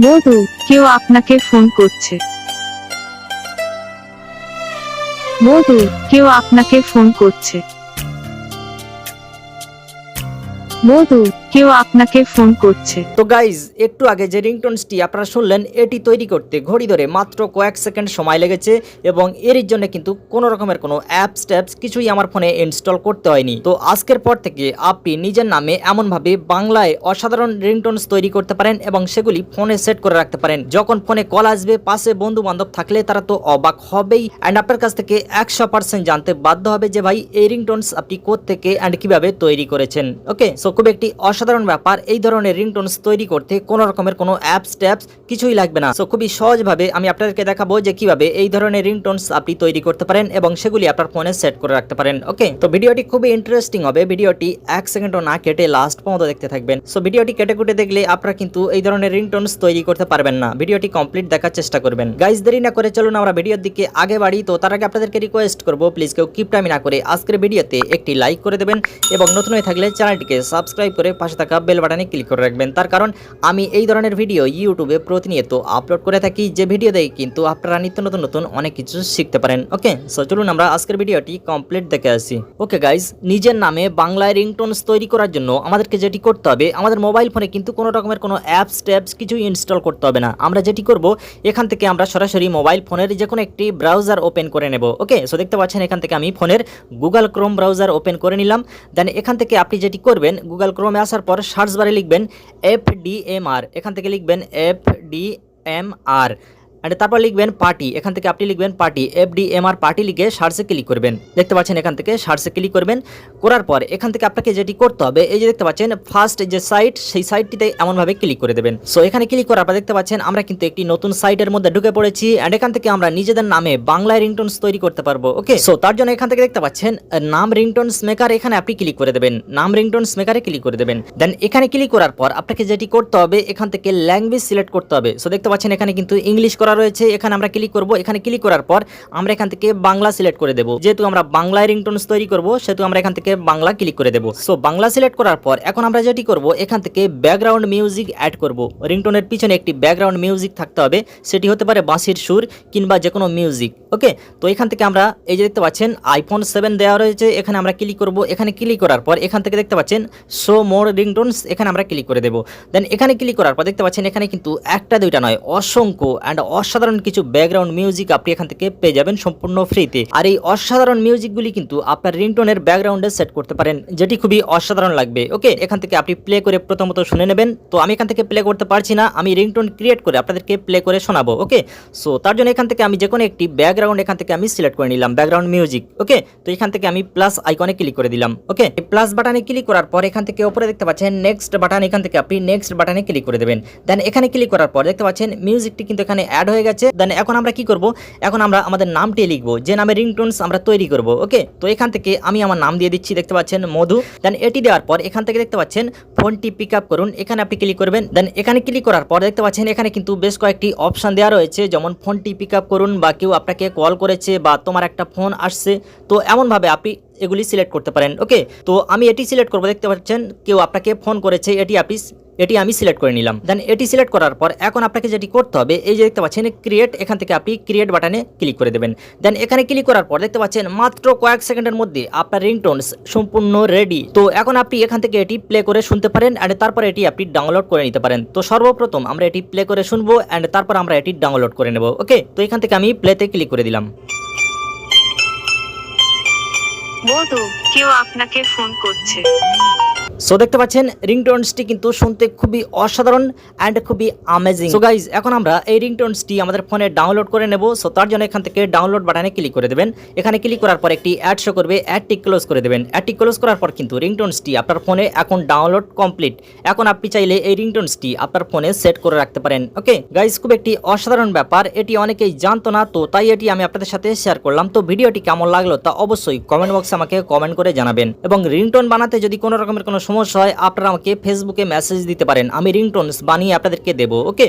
মধু, কেউ আপনাকে ফোন করছে। মধু, কেউ আপনাকে ফোন করছে। মধু, কেউ আপনাকে ফোন করছে। তো গাইজ, একটু আগে যে রিংটোনসটি আপনারা শুনলেন, এটি তৈরি করতে ঘড়ি ধরে মাত্র কয়েক সেকেন্ড সময় লেগেছে এবং এর জন্য কিন্তু কোনো রকমের কোনো অ্যাপস ট্যাপস কিছুই আমার ফোনে ইনস্টল করতে হয়নি। তো আজকের পর থেকে আপনি নিজের নামে এমনভাবে বাংলায় অসাধারণ রিংটোনস তৈরি করতে পারেন এবং সেগুলি ফোনে সেট করে রাখতে পারেন। যখন ফোনে কল আসবে, পাশে বন্ধু বান্ধব থাকলে তারা তো অবাক হবেই অ্যান্ড আপনার কাছ থেকে 100% জানতে বাধ্য হবে যে ভাই এই রিংটোনস আপনি কোত্থেকে অ্যান্ড কিভাবে তৈরি করেছেন। ওকে, সো খুব একটি অসাধারণ ব্যাপার। এই ধরনের রিংটোনস তৈরি করতে কোনো রকমের কোনো অ্যাপস ট্যাপস কিছুই লাগবে না। সো খুবই সহজভাবে আমি আপনাদেরকে দেখাবো যে কিভাবে এই ধরনের রিংটোনস আপনি তৈরি করতে পারেন এবং সেগুলি আপনার ফোনে সেট করে রাখতে পারেন। ওকে, তো ভিডিওটি খুবই ইন্টারেস্টিং হবে। ভিডিওটি 1 সেকেন্ডও না কেটে লাস্ট পর্যন্ত দেখতে থাকবেন। সো ভিডিওটি কেটে কুটে দেখলে আপনারা কিন্তু এই ধরনের রিংটোনস তৈরি করতে পারবেন না। ভিডিওটি কমপ্লিট দেখার চেষ্টা করবেন। গাইজ, দেরি না করে চলুন আমরা ভিডিওর দিকে আগে বাড়ি। তো তার আগে আপনাদেরকে রিকোয়েস্ট করবো, প্লিজ কেউ কিপ টাইম না করে আজকের ভিডিওতে একটি লাইক করে দেবেন এবং নতুন হয়ে থাকলে চ্যানেলটিকে সাবস্ক্রাইব করে পাশে থাকা বেল বাটনে ক্লিক করে রাখবেন। তার কারণ আমি এই ধরনের ভিডিও ইউটিউবে প্রতিনিয়ত আপলোড করে থাকি, যে ভিডিও দেখে কিন্তু আপনারা নিত্য নতুন নতুন অনেক কিছু শিখতে পারেন। ওকে, সো চলুন আমরা আজকের ভিডিওটি কমপ্লিট দেখে আসি। ওকে গাইজ, নিজের নামে বাংলায় রিংটোনস তৈরি করার জন্য আমাদেরকে যেটি করতে হবে, আমাদের মোবাইল ফোনে কিন্তু কোনো রকমের কোনো অ্যাপস ট্যাপস কিছু ইনস্টল করতে হবে না। আমরা যেটি করব, এখান থেকে আমরা সরাসরি মোবাইল ফোনের যে কোনো একটি ব্রাউজার ওপেন করে নেব। ওকে, সো দেখতে পাচ্ছেন এখান থেকে আমি ফোনের গুগল ক্রোম ব্রাউজার ওপেন করে নিলাম। দেন এখান থেকে আপনি যেটি করবেন, গুগল ক্রোমে আসার পর সার্চ বারে লিখবেন FDMR, এখান থেকে লিখবেন FDMR এন্ড তারপর লিখবেন পার্টি। এখান থেকে আপনি লিখবেন পার্টি, FDMR পার্টি লিখে সার্চে ক্লিক করবেন। দেখতে পাচ্ছেন এখান থেকে সার্চে ক্লিক করবেন। করার পর এখান থেকে আপনাকে যেটি করতে হবে, এই যে দেখতে পাচ্ছেন ফার্স্ট যে সাইট, সেই সাইটটিতে এমনভাবে ক্লিক করে দেবেন। সো এখানে ক্লিক করার পর দেখতে পাচ্ছেন আমরা কিন্তু একটি নতুন সাইটের মধ্যে ঢুকে পড়েছি এন্ড এখান থেকে আমরা নিজেদের নামে বাংলায় রিংটোনস তৈরি করতে পারবো। ওকে, সো তার জন্য এখান থেকে দেখতে পাচ্ছেন নাম রিংটোনস মেকার, এখানে আপনি ক্লিক করে দেবেন। নাম রিংটোনস মেকারে ক্লিক করে দেবেন। দেন এখানে ক্লিক করার পর আপনাকে যেটি করতে হবে, এখান থেকে ল্যাঙ্গুয়েজ সিলেক্ট করতে হবে। সো দেখতে পাচ্ছেন এখানে কিন্তু ইংলিশ করা রয়েছে, এখানে আমরা ক্লিক করব। এখানে ক্লিক করার পর আমরা এখান থেকে বাংলা সিলেক্ট করে দেব। যেহেতু আমরা বাংলায় রিংটোনস তৈরি করব, সেহেতু আমরা এখান থেকে বাংলা ক্লিক করে দেব। সো বাংলা সিলেক্ট করার পর এখন আমরা যেটি করব, এখান থেকে ব্যাকগ্রাউন্ড মিউজিক অ্যাড করব। রিংটোনের পিছনে একটি ব্যাকগ্রাউন্ড মিউজিক থাকতে হবে, সেটি হতে পারে বাঁশির সুর কিংবা যে কোনো মিউজিক। ওকে, তো এখান থেকে আমরা এই যে দেখতে পাচ্ছেন iPhone 7 দেওয়া রয়েছে, এখানে আমরা ক্লিক করব। এখানে ক্লিক করার পর এখান থেকে দেখতে পাচ্ছেন শো মোর রিংটোনস, এখানে আমরা ক্লিক করে দেব। দেন এখানে ক্লিক করার পর দেখতে পাচ্ছেন এখানে কিন্তু একটা দুইটা নয়, অসংখ্য অ্যান্ড অসাধারণ কিছু ব্যাকগ্রাউন্ড মিউজিক আপনি এখান থেকে পেয়ে যাবেন সম্পূর্ণ ফ্রিতে। আর এই অসাধারণ মিউজিকগুলি কিন্তু আপনার রিংটোনের ব্যাকগ্রাউন্ডে সেট করতে পারেন, যেটি খুবই অসাধারণ লাগবে। ওকে, এখান থেকে আপনি প্লে করে প্রথমত শুনে নেবেন। তো আমি এখান থেকে প্লে করতে পারছি না, আমি রিংটোন ক্রিয়েট করে আপনাদেরকে প্লে করে শোনাবো। ওকে, সো তার জন্য এখান থেকে আমি যে কোনো একটি ব্যাকগ্রাউন্ড এখান থেকে আমি সিলেক্ট করে নিলাম, ব্যাকগ্রাউন্ড মিউজিক। ওকে, তো এখান থেকে আমি প্লাস আইকনে ক্লিক করে দিলাম। ওকে, এই প্লাস বাটনে ক্লিক করার পর এখান থেকে উপরে দেখতে পাচ্ছেন নেক্সট বাটন, এখান থেকে আপনি নেক্সট বাটনে ক্লিক করে দেবেন। দেন এখানে ক্লিক করার পর দেখতে পাচ্ছেন মিউজিকটি কিন্তু এখানে অ্যাড হয়ে গেছে। দেন এখন আমরা কি করব, এখন আমরা আমাদের নামটি লিখবো, যে নামে রিংটোনস আমরা তৈরি করব। ওকে, তো এখান থেকে আমি আমার নাম দিয়ে দিচ্ছি, দেখতে পাচ্ছেন মধু। দেন এটি দেওয়ার পর এখান থেকে দেখতে পাচ্ছেন ফোনটি পিক আপ করুন, এখানে আপনি ক্লিক করবেন। দেন এখানে ক্লিক করার পর দেখতে পাচ্ছেন এখানে কিন্তু বেশ কয়েকটি অপশন দেওয়া রয়েছে, যেমন ফোনটি পিক আপ করুন বা কেউ আপনাকে কল করেছে বা তোমার একটা ফোন আসছে। তো এমনভাবে আপনি এগুলি সিলেক্ট করতে পারেন। ওকে, তো আমি এটি সিলেক্ট করবো। দেখতে পাচ্ছেন কেউ আপনাকে ফোন করেছে, এটি আমি সিলেক্ট করে নিলাম। দেন এটি সিলেক্ট করার পর এখন আপনাকে যেটি করতে হবে, এই যে দেখতে পাচ্ছেন ক্রিয়েট, এখান থেকে আপনি ক্রিয়েট বাটনে ক্লিক করে দেবেন। দেন এখানে ক্লিক করার পর দেখতে পাচ্ছেন মাত্র কয়েক সেকেন্ডের মধ্যে আপনার রিংটোনস সম্পূর্ণ রেডি। তো এখন আপনি এখান থেকে এটি প্লে করে শুনতে পারেন এন্ড তারপর এটি আপনি ডাউনলোড করে নিতে পারেন। তো সর্বপ্রথম আমরা এটি প্লে করে শুনবো এন্ড তারপর আমরা এটি ডাউনলোড করে নেব। ওকে, তো এখান থেকে আমি প্লেতে ক্লিক করে দিলাম। মধু, কেউ আপনাকে ফোন করছে। সো দেখতে পাচ্ছেন রিংটোনসটি কিন্তু শুনতে খুবই অসাধারণ অ্যান্ড খুবই অ্যামেজিং। সো গাইজ, এখন আমরা এই রিংটোনসটি আমাদের ফোনে ডাউনলোড করে নেব। সো তার জন্য এখান থেকে ডাউনলোড বাটনে ক্লিক করে দেবেন। এখানে ক্লিক করার পর একটি অ্যাড শো করবে, অ্যাডটি ক্লোজ করে দেবেন। অ্যাডটি ক্লোজ করার পর কিন্তু রিংটোনসটি আপনার ফোনে এখন ডাউনলোড কমপ্লিট। এখন আপনি চাইলে এই রিংটোনসটি আপনার ফোনে সেট করে রাখতে পারেন। ওকে গাইজ, খুব একটি অসাধারণ ব্যাপার, এটি অনেকেই জানতো না, তো তাই এটি আমি আপনাদের সাথে শেয়ার করলাম। তো ভিডিওটি কেমন লাগলো তা অবশ্যই কমেন্ট বক্সে আমাকে কমেন্ট করে জানাবেন এবং রিংটোন বানাতে যদি কোনো রকমের কোনো সমস্যা হয় আপনারা আমাকে ফেসবুকে মেসেজ দিতে পারেন, আমি রিংটোনস বানিয়ে আপনাদেরকে দেবো। ওকে।